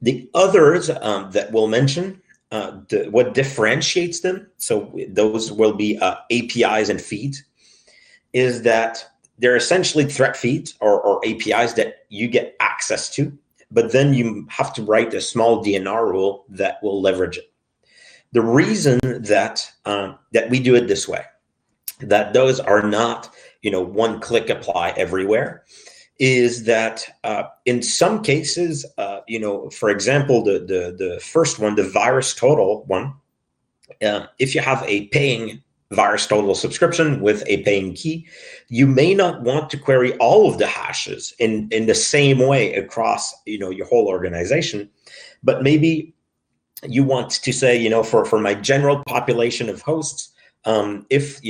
The others that we'll mention, what differentiates them, so those will be APIs and feeds, is that they're essentially threat feeds or APIs that you get access to, but then you have to write a small DNR rule that will leverage it. The reason that that we do it this way, that those are not, one-click apply everywhere, is that in some cases, for example, the first one, the VirusTotal one, if you have a paying VirusTotal subscription with a paying key, you may not want to query all of the hashes in the same way across, your whole organization, but maybe you want to say, for my general population of hosts, if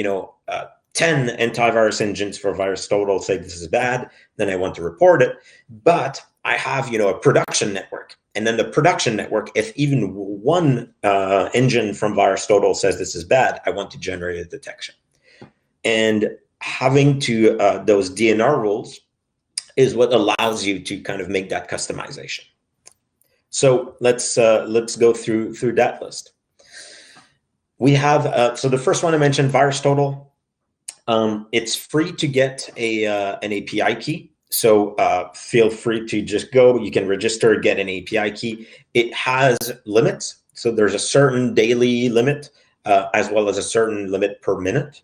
10 antivirus engines for VirusTotal say this is bad, then I want to report it. But I have, a production network. And then the production network, if even one engine from VirusTotal says this is bad, I want to generate a detection. And having those DNR rules is what allows you to kind of make that customization. So let's go through that list. We have, so the first one I mentioned, VirusTotal. It's free to get an API key. So feel free to just go. You can register, get an API key. It has limits. So there's a certain daily limit as well as a certain limit per minute.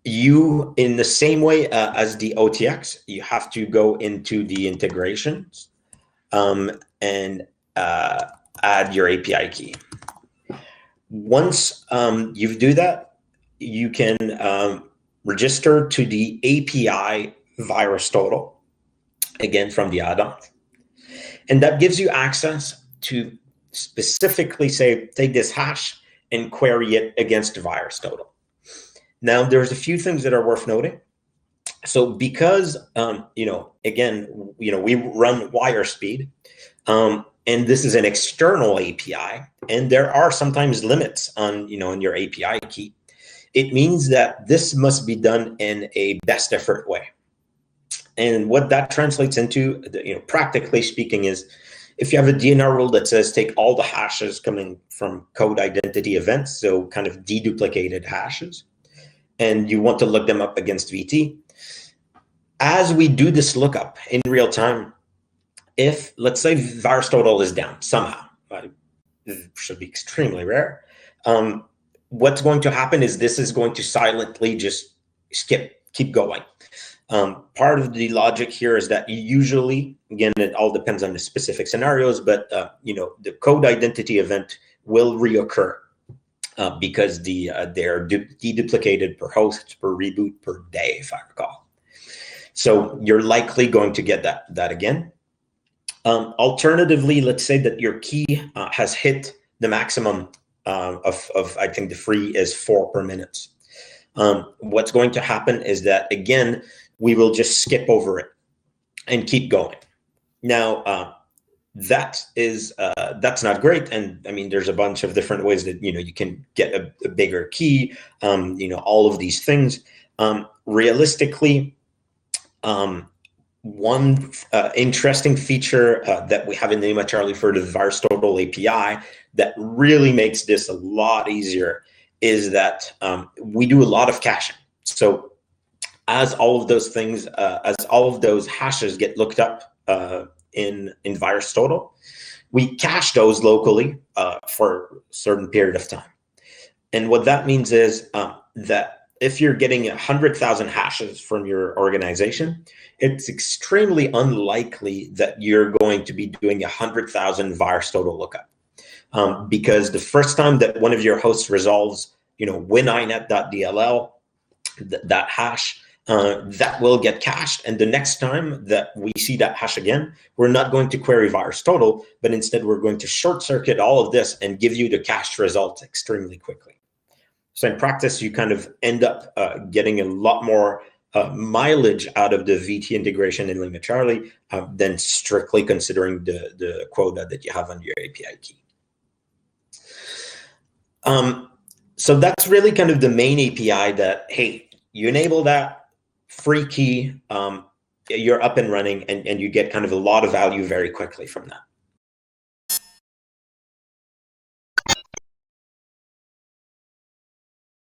You, in the same way as the OTX, you have to go into the integrations and add your API key. Once you do that, you can register to the API VirusTotal, again from the add-on. And that gives you access to specifically say, take this hash and query it against VirusTotal. Now, there's a few things that are worth noting. So because, again, we run wire speed, and this is an external API, and there are sometimes limits on, on your API key. It means that this must be done in a best effort way. And what that translates into, practically speaking, is if you have a DNR rule that says take all the hashes coming from code identity events, so kind of deduplicated hashes, and you want to look them up against VT, as we do this lookup in real time, if, let's say, VirusTotal is down somehow, it should be extremely rare, what's going to happen is this is going to silently just keep going. Part of the logic here is that usually, again, it all depends on the specific scenarios, but the code identity event will reoccur because they're deduplicated per host, per reboot, per day, if I recall. So you're likely going to get that again. Alternatively, let's say that your key has hit the maximum of I think the free is 4 per minute. What's going to happen is that, again, we will just skip over it and keep going. Now, that's not great. And I mean, there's a bunch of different ways that, you can get a bigger key, all of these things. Realistically, one interesting feature that we have in LimaCharlie for the VirusTotal API that really makes this a lot easier is that we do a lot of caching. So as all of those things, as all of those hashes get looked up in VirusTotal, we cache those locally for a certain period of time. And what that means is that if you're getting 100,000 hashes from your organization, it's extremely unlikely that you're going to be doing 100,000 VirusTotal lookup. Because the first time that one of your hosts resolves, wininet.dll, that hash, that will get cached. And the next time that we see that hash again, we're not going to query VirusTotal, but instead we're going to short circuit all of this and give you the cached results extremely quickly. So in practice, you kind of end up getting a lot more mileage out of the VT integration in LimaCharlie than strictly considering the quota that you have on your API key. So that's really kind of the main API that, hey, you enable that free key. you're up and running, and you get kind of a lot of value very quickly from that.